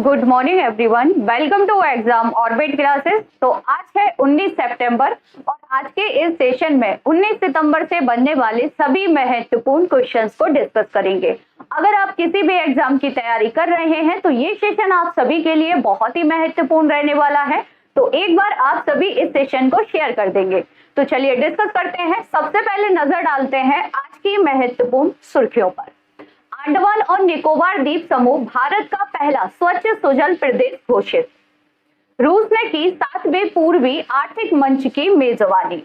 Good morning everyone, welcome to exam orbit classes. तो आज है 19 सितंबर और आज के इस सेशन में 19 सितंबर से बनने वाले सभी महत्वपूर्ण क्वेश्चंस को डिस्कस करेंगे। अगर आप किसी भी एग्जाम की तैयारी कर रहे हैं तो ये सेशन आप सभी के लिए बहुत ही महत्वपूर्ण रहने वाला है। तो एक बार आप सभी इस सेशन को शेयर कर देंगे। तो चलिए डिस्कस करते हैं। सबसे पहले नजर डालते हैं आज की महत्वपूर्ण सुर्खियों पर। अंडमान और निकोबार द्वीप समूह भारत का पहला स्वच्छ सुजल प्रदेश घोषित। रूस ने की 7वें पूर्वी आर्थिक मंच की मेजबानी।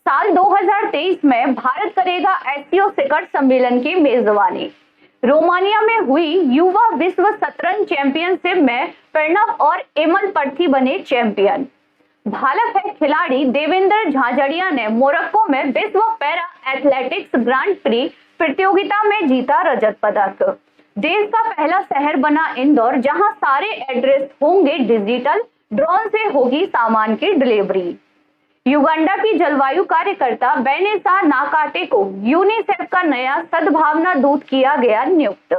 साल 2023 में भारत करेगा एससीओ शिखर सम्मेलन की मेजबानी। रोमानिया में हुई युवा विश्व शतरंज चैंपियनशिप में प्रणव और एमल पर्थी बने चैंपियन। भाला फेंक खिलाड़ी देवेंद्र झाझड़िया ने मोरक्को में विश्व पैरा एथलेटिक्स ग्रांड प्री प्रतियोगिता में जीता रजत पदक। देश का पहला शहर बना इंदौर, जहां सारे एड्रेस होंगे डिजिटल, ड्रोन से होगी सामान की डिलीवरी। युगांडा की जलवायु कार्यकर्ता वेनेसा नाकाटे को यूनिसेफ का नया सद्भावना दूत किया गया नियुक्त।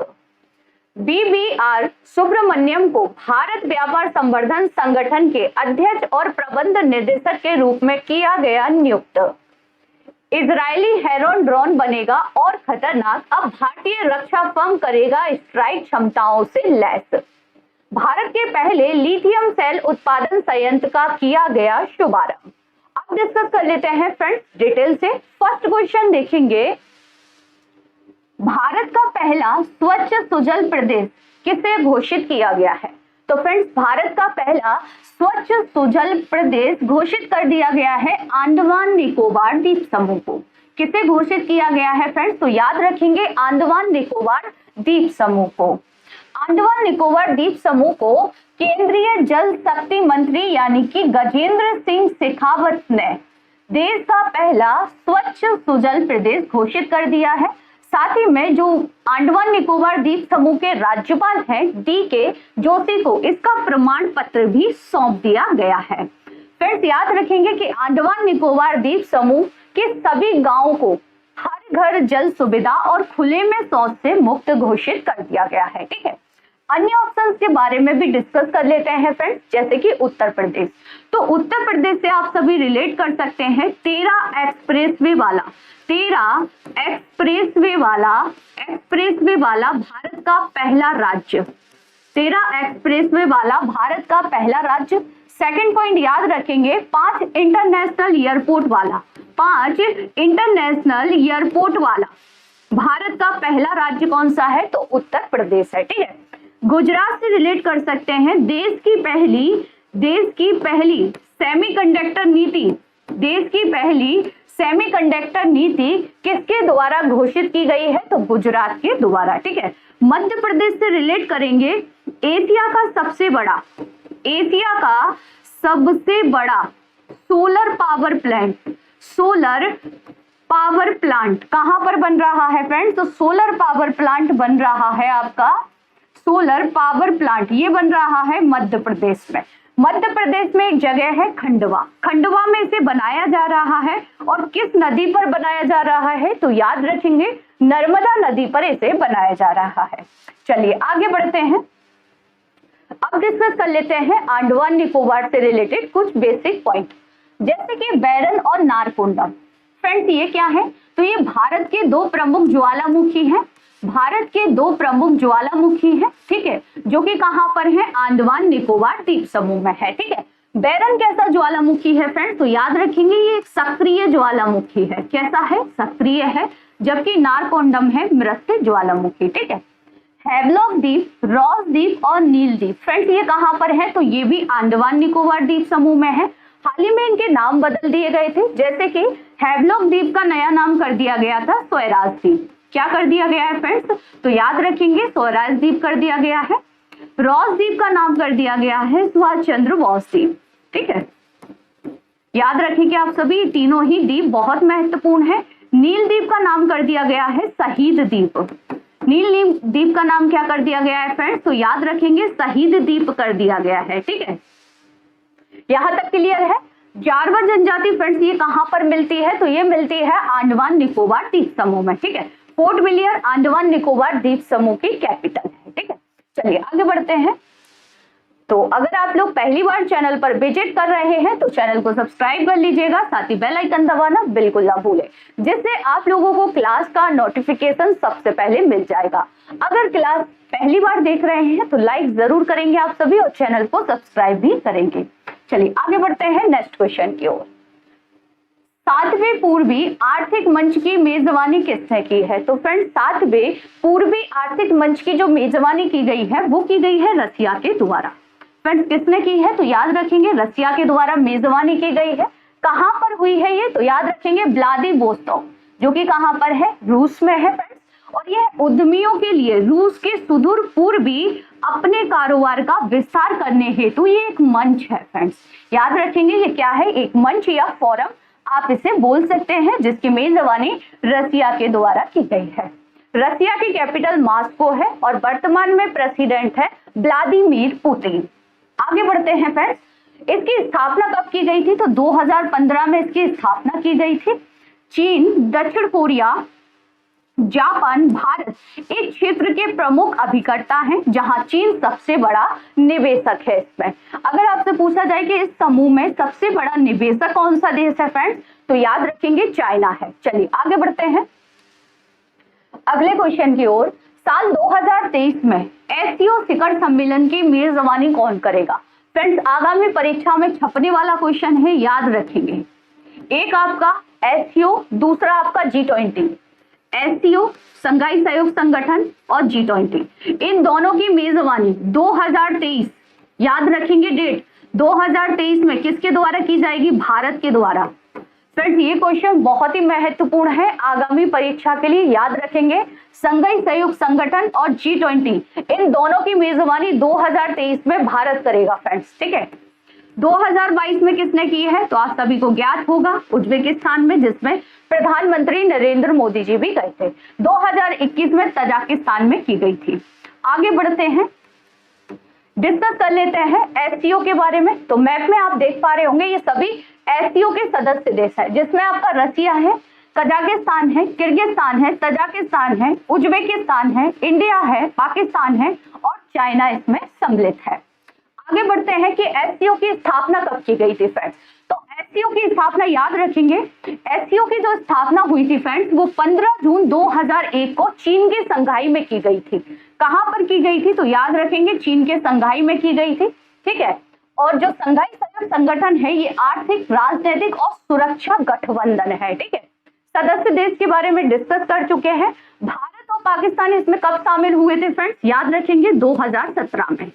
बीबीआर सुब्रमण्यम को भारत व्यापार संवर्धन संगठन के अध्यक्ष और प्रबंध निदेशक के रूप में किया गया नियुक्त। इजरायली हेरोन ड्रोन बनेगा और खतरनाक, अब भारतीय रक्षा फर्म करेगा स्ट्राइक क्षमताओं से लैस। भारत के पहले लिथियम सेल उत्पादन संयंत्र का किया गया शुभारंभ। अब डिस्कस कर लेते हैं फ्रेंड्स डिटेल से। फर्स्ट क्वेश्चन देखेंगे, भारत का पहला स्वच्छ सुजल प्रदेश किसे घोषित किया गया है? तो फ्रेंड्स भारत का पहला स्वच्छ सुजल प्रदेश घोषित कर दिया गया है अंडमान निकोबार द्वीप समूह को। किसे घोषित किया गया है फ्रेंड्स? तो याद रखेंगे अंडमान निकोबार द्वीप समूह को। अंडमान निकोबार द्वीप समूह को केंद्रीय जल शक्ति मंत्री यानी कि गजेंद्र सिंह शेखावत ने देश का पहला स्वच्छ सुजल प्रदेश घोषित कर दिया है। साथ ही में जो अंडमान निकोबार द्वीप समूह के राज्यपाल हैं DK जोशी को इसका प्रमाण पत्र भी सौंप दिया गया है। फ्रेंड्स याद रखेंगे कि अंडमान निकोबार द्वीप समूह के सभी गांवों को हर घर जल सुविधा और खुले में शौच से मुक्त घोषित कर दिया गया है। ठीक है, अन्य ऑप्शंस के बारे में भी डिस्कस कर लेते हैं फ्रेंड्स, जैसे कि उत्तर प्रदेश। तो उत्तर प्रदेश से आप सभी रिलेट कर सकते हैं 13 एक्सप्रेसवे वाला भारत का पहला राज्य। 13 एक्सप्रेसवे वाला भारत का पहला राज्य। सेकंड पॉइंट याद रखेंगे 5 इंटरनेशनल एयरपोर्ट वाला भारत का पहला राज्य कौन सा है? तो उत्तर प्रदेश है। ठीक है, गुजरात से रिलेट कर सकते हैं देश की पहली सेमीकंडक्टर नीति किसके द्वारा घोषित की गई है? तो गुजरात के द्वारा। ठीक है, मध्य प्रदेश से रिलेट करेंगे एशिया का सबसे बड़ा सोलर पावर प्लांट कहां पर बन रहा है फ्रेंड्स? तो सोलर पावर प्लांट बन रहा है आपका ये बन रहा है मध्य प्रदेश में। मध्य प्रदेश में एक जगह है खंडवा में इसे बनाया जा रहा है। और किस नदी पर बनाया जा रहा है? तो याद रखेंगे नर्मदा नदी पर इसे बनाया जा रहा है। चलिए आगे बढ़ते हैं। अब डिस्कस कर लेते हैं अंडमान निकोबार से रिलेटेड कुछ बेसिक पॉइंट, जैसे कि बैरन और नारकोंडम। फ्रेंड्स ये क्या है? तो ये भारत के दो प्रमुख ज्वालामुखी हैं। ठीक है, जो कि कहां पर है? अंडमान निकोबार द्वीप समूह में है। ठीक है, बैरन कैसा ज्वालामुखी है फ्रेंड्स? तो याद रखेंगे ये एक सक्रिय ज्वालामुखी है। कैसा है? सक्रिय है। जबकि नारकोंडम है मृत ज्वालामुखी। ठीक है, हैवलॉक द्वीप, रॉस द्वीप और नील द्वीप फ्रेंड्स ये कहां पर है? तो ये भी अंडमान निकोबार द्वीप समूह में है। हाल ही में इनके नाम बदल दिए गए थे, जैसे कि हैवलॉक द्वीप का नया नाम कर दिया गया था स्वराज द्वीप। क्या कर दिया गया है फ्रेंड्स? तो याद रखेंगे स्वराज द्वीप कर दिया गया है। रॉस द्वीप का नाम कर दिया गया है सुभाष चंद्र बोस द्वीप। ठीक है, याद रखेंगे आप सभी तीनों ही द्वीप बहुत महत्वपूर्ण है। नील द्वीप का नाम कर दिया गया है शहीद द्वीप। नील द्वीप का नाम क्या कर दिया गया है फ्रेंड्स? तो याद रखेंगे शहीद द्वीप कर दिया गया है। ठीक है, यहां तक क्लियर है। जारवा जनजाति फ्रेंड्स ये कहां पर मिलती है? तो ये मिलती है अंडमान निकोबार द्वीप समूह में। ठीक है, पोर्ट ब्लेयर अंडमान निकोबार द्वीप समूह की कैपिटल है। ठीक है, चलिए आगे बढ़ते हैं। तो अगर आप लोग पहली बार चैनल पर विजिट कर रहे हैं तो चैनल को सब्सक्राइब कर लीजिएगा, साथ ही बेल आइकन दबाना बिल्कुल ना भूलें, जिससे आप लोगों को क्लास का नोटिफिकेशन सबसे पहले मिल जाएगा। अगर क्लास पहली बार देख रहे हैं तो लाइक जरूर करेंगे आप सभी और चैनल को सब्सक्राइब भी करेंगे। चलिए आगे बढ़ते हैं नेक्स्ट क्वेश्चन की ओर। 7वें पूर्वी आर्थिक मंच की मेजबानी किसने की है? तो फ्रेंड्स 7वें पूर्वी आर्थिक मंच की जो मेजबानी की गई है वो की गई है रसिया के द्वारा। फ्रेंड्स किसने की है? तो याद रखेंगे रसिया के द्वारा मेजबानी की गई है। कहां पर हुई है ये? तो याद रखेंगे व्लादिवोस्तोक, जो कि कहां पर है? रूस में है फ्रेंड्स। और यह उद्यमियों के लिए रूस के सुदूर पूर्वी अपने कारोबार का विस्तार करने हेतु ये एक मंच है फ्रेंड्स। याद रखेंगे ये क्या है? एक मंच या फोरम आप इसे बोल सकते हैं, जिसकी मेजबानी रसिया के द्वारा की गई है। रसिया की कैपिटल मॉस्को है और वर्तमान में प्रेसिडेंट है व्लादिमीर पुतिन। आगे बढ़ते हैं फ्रेंड्स, इसकी स्थापना कब की गई थी? तो 2015 में इसकी स्थापना की गई थी। चीन, दक्षिण कोरिया, जापान, भारत इस क्षेत्र के प्रमुख अभिकर्ता हैं, जहां चीन सबसे बड़ा निवेशक है इसमें। अगर आपसे पूछा जाए कि इस समूह में सबसे बड़ा निवेशक कौन सा देश है फ्रेंड्स, तो याद रखेंगे चाइना है। चलिए आगे बढ़ते हैं अगले क्वेश्चन की ओर। साल 2023 में एससीओ शिखर सम्मेलन की मेजबानी कौन करेगा? फ्रेंड्स आगामी परीक्षा में छपने वाला क्वेश्चन है, याद रखेंगे। एक आपका एससीओ, दूसरा आपका G20। एससीओ संघाई सहयोग संगठन और G20, इन दोनों की मेजबानी 2023, याद रखेंगे डेट, 2023 में किसके द्वारा की जाएगी? भारत के द्वारा। फ्रेंड्स ये क्वेश्चन बहुत ही महत्वपूर्ण है आगामी परीक्षा के लिए, याद रखेंगे। संघाई सहयोग संगठन और G20 इन दोनों की मेजबानी 2023 में भारत करेगा फ्रेंड्स, ठीक है। 2022 में किसने की है? तो आप सभी को ज्ञात होगा, उज्बेकिस्तान में, जिसमें प्रधानमंत्री नरेंद्र मोदी जी भी गए थे। 2021 में तजाकिस्तान में की गई थी। आगे बढ़ते हैं, डिस्कस कर लेते हैं एससीओ के बारे में। तो मैप में आप देख पा रहे होंगे ये सभी एससीओ के सदस्य देश है, जिसमें आपका रसिया है, कजाकिस्तान है, किर्गिस्तान है, तजाकिस्तान है, उज्बेकिस्तान है, इंडिया है, पाकिस्तान है और चाइना इसमें सम्मिलित है। आगे बढ़ते हैं कि एससीओ की स्थापना कब की गई थी फ्रेंड्स। तो एससीओ की स्थापना याद रखेंगे, एससीओ की जो स्थापना हुई थी फ्रेंड्स वो 15 जून 2001 को चीन की संघाई में की गई थी। कहां पर की गई थी? तो याद रखेंगे चीन के संघाई में की गई थी, ठीक है। और जो संघाई सहयोग संगठन है ये आर्थिक, राजनीतिक और सुरक्षा गठबंधन है, ठीक है। सदस्य देश के बारे में डिस्कस कर चुके हैं। भारत और पाकिस्तान इसमें कब शामिल हुए थे फ्रेंड्स? याद रखेंगे 2017 में,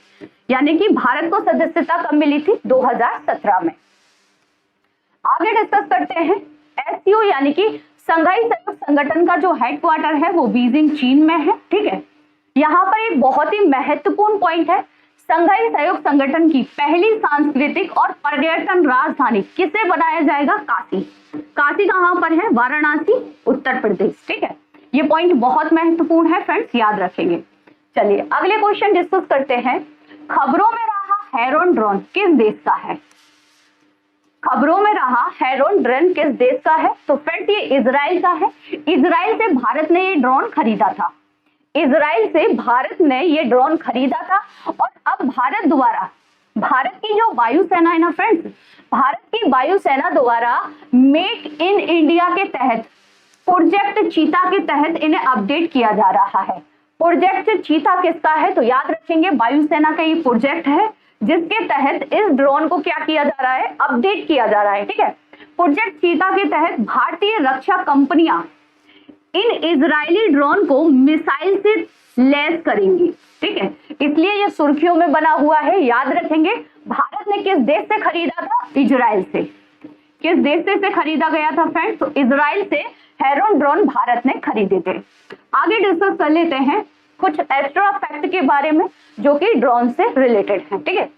यानी कि भारत को सदस्यता कब मिली थी? 2017 में। आगे डिस्कस करते हैं एससीओ यानी कि संघाई सहयोग संगठन का जो हेडक्वार्टर है वो बीजिंग चीन में है, ठीक है। यहाँ पर एक बहुत ही महत्वपूर्ण पॉइंट है, संघाई सहयोग संगठन की पहली सांस्कृतिक और पर्यटन राजधानी किसे बनाया जाएगा? काशी। काशी कहां पर है? वाराणसी, उत्तर प्रदेश, ठीक है। ये पॉइंट बहुत महत्वपूर्ण है फ्रेंड्स, याद रखेंगे। चलिए अगले क्वेश्चन डिस्कस करते हैं। खबरों में रहा हेरोन ड्रोन किस देश का है? खबरों में रहा हेरोन ड्रोन किस देश का है? तो फ्रेंड्स ये इजराइल का है। इजराइल से भारत ने ये ड्रोन खरीदा था, इजराइल से भारत ने ये ड्रोन खरीदा था। और अब भारत द्वारा, भारत की जो वायुसेना है ना फ्रेंड्स, भारत की वायुसेना द्वारा मेक इन इंडिया के तहत, प्रोजेक्ट चीता के तहत इन्हें अपडेट किया जा रहा है। प्रोजेक्ट चीता किसका है? तो याद रखेंगे वायुसेना का ये प्रोजेक्ट है, जिसके तहत इस ड्रोन को क्या किया जा रहा है? अपडेट किया जा रहा है, ठीक है। प्रोजेक्ट चीता के तहत भारतीय रक्षा कंपनियां इन इजरायली ड्रोन को मिसाइल से लैस करेंगी, ठीक है। इसलिए ये सुर्खियों में बना हुआ है, याद रखेंगे। भारत ने किस देश से खरीदा था? इजराइल से। किस देश से खरीदा गया था फ्रेंड्स? तो इजराइल से हेरोन ड्रोन भारत ने खरीदे थे। आगे डिस्कस कर लेते हैं कुछ एक्स्ट्रा फैक्ट के बारे में जो कि ड्रोन से रिलेटेड है, ठीक है।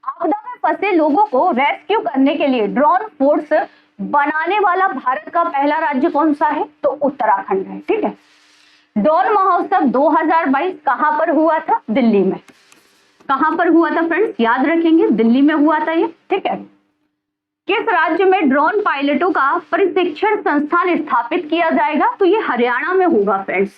आपदा में फंसे लोगों को रेस्क्यू करने के लिए ड्रोन फोर्स बनाने वाला भारत का पहला राज्य कौन सा है? तो उत्तराखंड है, ठीक है। ड्रोन महोत्सव 2022 कहां पर हुआ था? दिल्ली में। कहां पर हुआ था फ्रेंड्स? याद रखेंगे दिल्ली में हुआ था ये, ठीक है। किस राज्य में ड्रोन पायलटों का प्रशिक्षण संस्थान स्थापित किया जाएगा? तो ये हरियाणा में होगा फ्रेंड्स।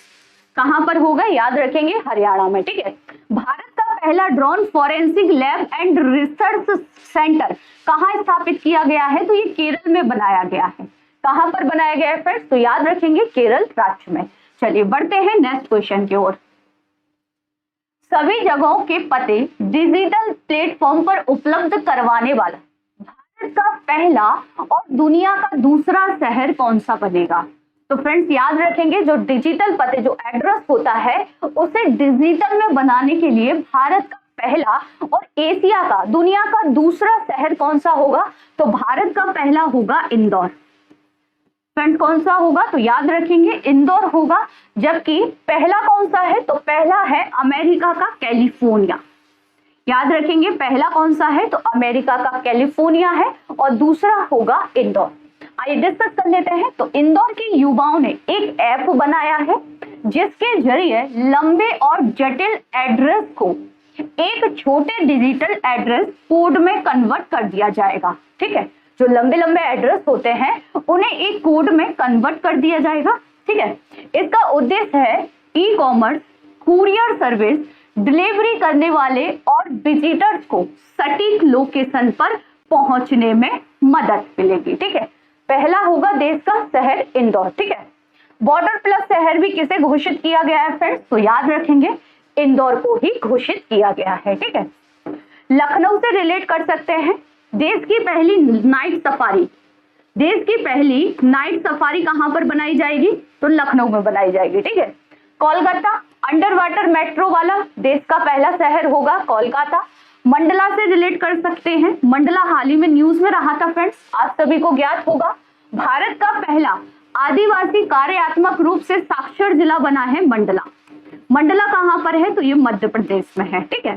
कहां पर होगा? याद रखेंगे हरियाणा में, ठीक है। भारत का पहला drone forensic lab and research centre कहाँ स्थापित किया गया है? तो ये केरल में बनाया गया है। कहां पर बनाया गया है फ्रेंड्स? तो याद रखेंगे केरल राज्य में। चलिए बढ़ते हैं नेक्स्ट क्वेश्चन की ओर। सभी जगहों के पते डिजिटल प्लेटफॉर्म पर उपलब्ध करवाने वाला भारत का पहला और दुनिया का दूसरा शहर कौन सा बनेगा? तो फ्रेंड्स याद रखेंगे, जो डिजिटल पते, जो एड्रेस होता है, उसे डिजिटल में बनाने के लिए भारत का पहला और एशिया का, दुनिया का दूसरा शहर कौन सा होगा? तो भारत का पहला होगा इंदौर। फ्रेंड्स कौन सा होगा? तो याद रखेंगे इंदौर होगा। जबकि पहला कौन सा है? तो पहला है अमेरिका का कैलिफोर्निया। याद रखेंगे पहला कौन सा है? तो अमेरिका का कैलिफोर्निया है और दूसरा होगा इंदौर। आइए डिस्कस कर लेते हैं। तो इंदौर के युवाओं ने एक ऐप बनाया है जिसके जरिए लंबे और जटिल एड्रेस को एक छोटे डिजिटल एड्रेस कोड में कन्वर्ट कर दिया जाएगा। ठीक है, जो लंबे लंबे एड्रेस होते हैं उन्हें एक कोड में कन्वर्ट कर दिया जाएगा। ठीक है, इसका उद्देश्य है e commerce, courier service delivery करने वाले और विजिटर्स को सटीक लोकेशन पर पहुंचने में मदद मिलेगी। ठीक है, पहला होगा देश का शहर इंदौर। ठीक है, बॉर्डर प्लस शहर भी किसे घोषित किया गया है फ्रेंड्स? तो याद रखेंगे इंदौर को ही घोषित किया गया है। ठीक है, लखनऊ से रिलेट कर सकते हैं। देश की पहली नाइट सफारी, देश की पहली नाइट सफारी कहां पर बनाई जाएगी? तो लखनऊ में बनाई जाएगी। ठीक है, कोलकाता अंडर वाटर मेट्रो वाला देश का पहला शहर होगा कोलकाता। मंडला से रिलेट कर सकते हैं। मंडला हाल ही में न्यूज में रहा था फ्रेंड्स, आप सभी को ज्ञात होगा। भारत का पहला आदिवासी कार्यात्मक रूप से साक्षर जिला बना है मंडला। मंडला कहां पर है? तो ये मध्य प्रदेश में है। ठीक है,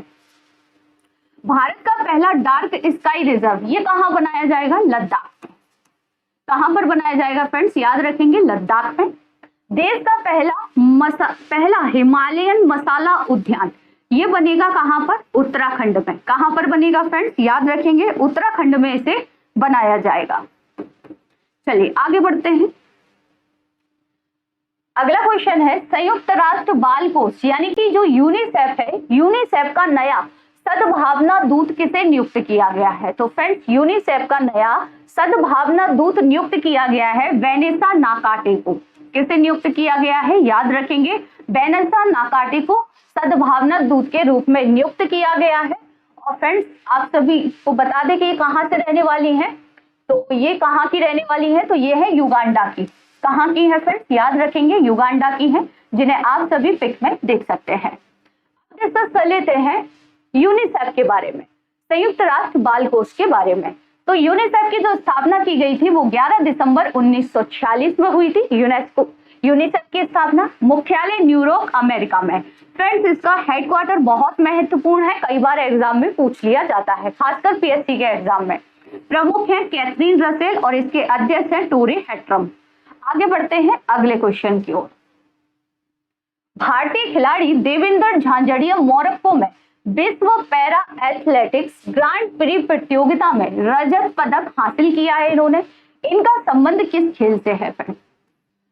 भारत का पहला डार्क स्काई रिजर्व ये कहां बनाया जाएगा? लद्दाख। कहां पर बनाया जाएगा फ्रेंड्स? याद रखेंगे लद्दाख में। देश का पहला हिमालयन मसाला उद्यान ये बनेगा कहां पर? उत्तराखंड में। कहां पर बनेगा फ्रेंड्स? याद रखेंगे उत्तराखंड में इसे बनाया जाएगा। चलिए आगे बढ़ते हैं। अगला क्वेश्चन है, संयुक्त राष्ट्र बाल कोष यानी कि जो यूनिसेफ है, यूनिसेफ का नया सद्भावना दूत किसे नियुक्त किया गया है? तो फ्रेंड्स यूनिसेफ का नया सद्भावना दूत नियुक्त किया गया है वेनेसा नाकाटे को। किसे नियुक्त किया गया है? याद रखेंगे वेनेसा नाकाटे को सद्भावना दूत के रूप में नियुक्त किया गया है। और फ्रेंड्स आप सभी को बता दें कि ये कहां से रहने वाली है? तो ये कहां की रहने वाली है? तो ये है युगांडा की। कहां की है फ्रेंड्स? याद रखेंगे युगांडा की है, जिन्हें आप सभी पिक में देख सकते हैं। डिस्कस कर लेते हैं यूनिसेफ के बारे में, संयुक्त राष्ट्र बाल कोष के बारे में। तो यूनिसेफ की जो स्थापना की गई थी वो 11 दिसंबर 1946 में हुई थी। यूनिसेफ की स्थापना मुख्यालय न्यूयॉर्क अमेरिका में। फ्रेंड्स इसका हेडक्वार्टर बहुत महत्वपूर्ण है, कई बार एग्जाम में पूछ लिया जाता है, खासकर पीएससी के एग्जाम में। प्रमुख है कैथरीन रसेल और इसके अध्यक्ष है टोरी हैट्रम। आगे बढ़ते हैं अगले क्वेश्चन की ओर। भारतीय खिलाड़ी देवेंद्र झांझड़िया मोरक्को में विश्व पैरा एथलेटिक्स ग्रांड प्री प्रतियोगिता में रजत पदक हासिल किया है इन्होंने। इनका संबंध किस खेल से है फ्रेंड्स?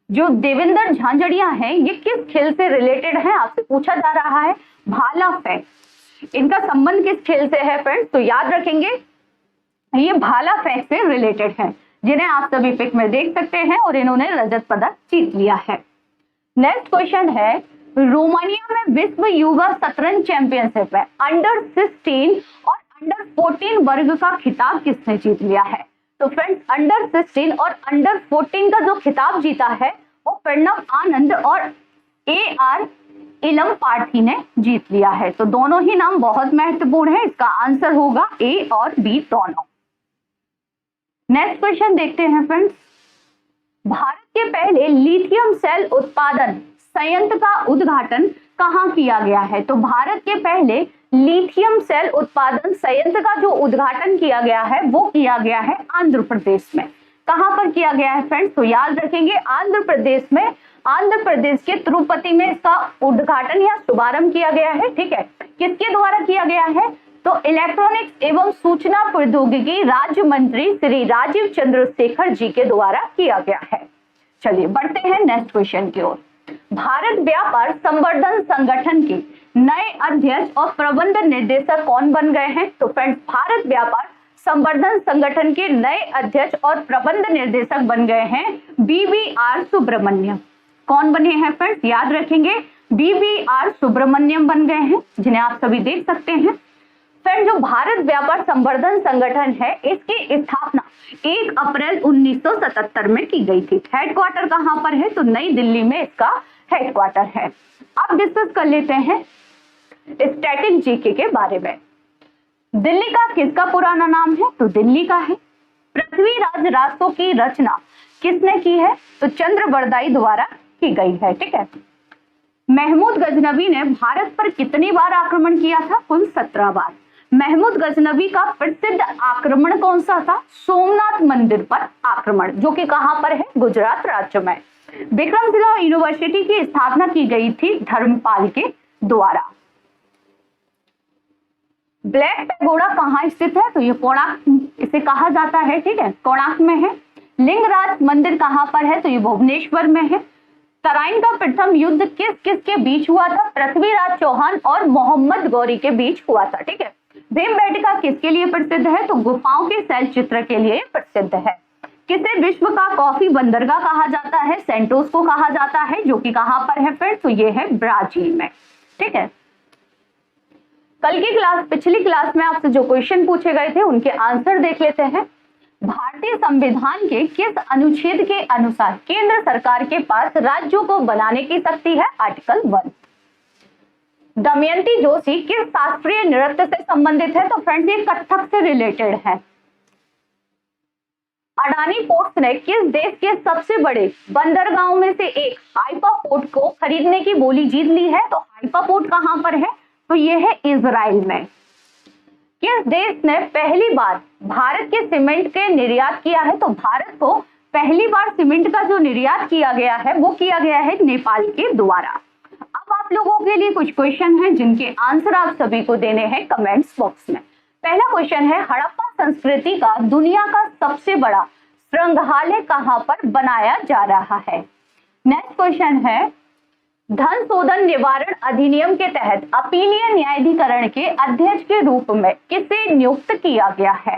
जो देवेंद्र झांझड़िया हैं ये किस खेल से रिलेटेड है? आपसे पूछा जा रहा है भाला फेंक। इनका संबंध किस खेल से है फ्रेंड्स? तो याद रखेंगे ये भाला फेंक से रिलेटेड है, जिन्हें आप सभी पिक में देख सकते हैं और इन्होंने रजत पदक जीत लिया है। नेक्स्ट क्वेश्चन है, रोमानिया में विश्व युवा शतरंज चैंपियनशिप में अंडर 16 और अंडर 14 वर्ग का खिताब किसने जीत लिया है? तो फ्रेंड्स अंडर 16 और अंडर 14 का जो खिताब जीता है वो प्रणव आनंद और AR इलम पार्थी ने जीत लिया है। तो दोनों ही नाम बहुत महत्वपूर्ण है, इसका आंसर होगा A और B दोनों। नेक्स्ट क्वेश्चन देखते हैं फ्रेंड्स। भारत के पहले लिथियम सेल उत्पादन संयंत्र का उद्घाटन कहां किया गया है? तो भारत के पहले लिथियम सेल उत्पादन संयंत्र का जो उद्घाटन किया गया है वो किया गया है आंध्र प्रदेश में। कहां पर किया गया है फ्रेंड्स? तो याद रखेंगे आंध्र प्रदेश में, आंध्र प्रदेश के तिरुपति में इसका उद्घाटन या शुभारंभ किया गया है। ठीक है, किसके द्वारा किया गया है? तो इलेक्ट्रॉनिक्स एवं सूचना प्रौद्योगिकी राज्य मंत्री श्री राजीव चंद्रशेखर जी के द्वारा किया गया है। चलिए बढ़ते हैं नेक्स्ट क्वेश्चन की ओर। भारत व्यापार संवर्धन संगठन के नए अध्यक्ष और प्रबंध निर्देशक कौन बन गए हैं? तो फ्रेंड्स, भारत व्यापार संवर्धन संगठन के नए अध्यक्ष और प्रबंध निर्देशक बन गए हैं BVR सुब्रमण्यम। कौन बने हैं फ्रेंड्स? याद रखेंगे, BVR सुब्रमण्यम बन गए हैं, जिन्हें आप सभी देख सकते हैं। फ्रेंड, जो भारत व्यापार संवर्धन संगठन है, इसकी स्थापना 1 अप्रैल 1977 में की गई थी। हेडक्वार्टर कहां पर है? तो नई दिल्ली में इसका हेडक्वार्टर है। अब डिस्कस कर लेते हैं स्टैटिक जीके के बारे में। दिल्ली का किसका पुराना नाम है? तो दिल्ली का है। पृथ्वीराज रासो की रचना किसने की है? तो चंद्रबरदाई द्वारा की गई है। ठीक है। महमूद गजनवी ने भारत पर कितनी बार आक्रमण किया था? कुल 17 बार। महमूद गजनवी का प्रसिद्ध आक्रमण कौन सा था? सोमनाथ मंदिर पर आक्रमण, जो कि कहां पर है? गुजरात राज्य में। विक्रमशिला यूनिवर्सिटी की स्थापना की गई थी धर्मपाल के द्वारा। ब्लैक पैगोडा कहाँ स्थित है? तो ये कोणार्क इसे कहा जाता है। ठीक है, कोणार्क में है। लिंगराज मंदिर कहां पर है? तो ये भुवनेश्वर में है। तराइन का प्रथम युद्ध किस किस के बीच हुआ था? पृथ्वीराज चौहान और मोहम्मद गौरी के बीच हुआ था। ठीक है। भीमबेटका किसके लिए प्रसिद्ध है? तो गुफाओं के शैल चित्र के लिए प्रसिद्ध है। किसे विश्व का कॉफी बंदरगाह कहा जाता है? सेंटोस को कहा जाता है, जो कि कहां पर है फ्रेंड्स? तो ये है ब्राजील में। ठीक है। कल की क्लास, पिछली क्लास में आपसे जो क्वेश्चन पूछे गए थे उनके आंसर देख लेते हैं। भारतीय संविधान के किस अनुच्छेद के अनुसार केंद्र सरकार के पास राज्यों को बनाने की शक्ति है? आर्टिकल 1। दमयंती जोशी किस शास्त्रीय नृत्य से संबंधित है? तो फ्रेंड्स, ये कथक से रिलेटेड है। अडानी पोर्ट्स ने किस देश के सबसे बड़े बंदरगाहों में से एक हाइफा पोर्ट को खरीदने की बोली जीत ली है? तो हाइफा पोर्ट कहां पर है? तो ये है इजराइल में। किस देश ने पहली बार भारत के सीमेंट के निर्यात किया है? तो भारत को पहली बार सीमेंट का जो निर्यात किया गया है वो किया गया है नेपाल के द्वारा। अब आप लोगों के लिए कुछ क्वेश्चन हैं जिनके आंसर आप सभी को देने हैं कमेंट्स बॉक्स में। पहला क्वेश्चन है, हड़प्पा संस्कृति का दुनिया का सबसे बड़ा संग्रहालय कहां पर बनाया जा रहा है? नेक्स्ट क्वेश्चन है, धन शोधन निवारण अधिनियम के तहत अपीलीय न्यायाधिकरण के अध्यक्ष के रूप में किसे नियुक्त किया गया है?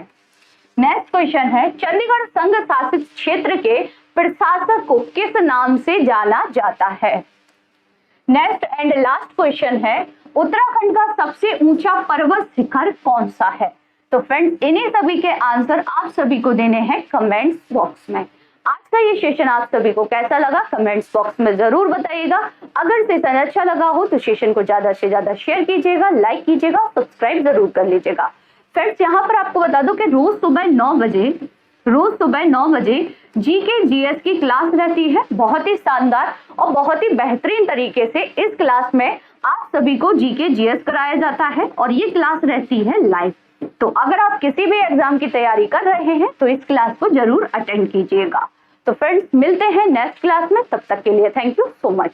नेक्स्ट क्वेश्चन है, चंडीगढ़ संघ शासित क्षेत्र के प्रशासक को किस नाम से जाना जाता है? नेक्स्ट एंड लास्ट क्वेश्चन है, उत्तराखंड का सबसे ऊंचा पर्वत शिखर कौन सा है? तो फ्रेंड्स, इन्हीं सभी के आंसर आप सभी को देने हैं कमेंट्स बॉक्स में। आज का ये सेशन आप सभी को कैसा लगा कमेंट्स बॉक्स में जरूर बताइएगा। अगर सेशन अच्छा लगा हो तो सेशन को ज्यादा से ज्यादा शेयर कीजिएगा, लाइक कीजिएगा, सब्सक्राइब जरूर कर लीजिएगा। फ्रेंड्स, यहाँ पर आपको बता दूं कि रोज सुबह 9 बजे जीके जीएस की क्लास रहती है। बहुत ही शानदार और बहुत ही बेहतरीन तरीके से इस क्लास में आप सभी को जीके जीएस कराया जाता है और ये क्लास रहती है लाइव। तो अगर आप किसी भी एग्जाम की तैयारी कर रहे हैं तो इस क्लास को जरूर अटेंड कीजिएगा। तो फ्रेंड्स, मिलते हैं नेक्स्ट क्लास में, तब तक के लिए थैंक यू सो मच।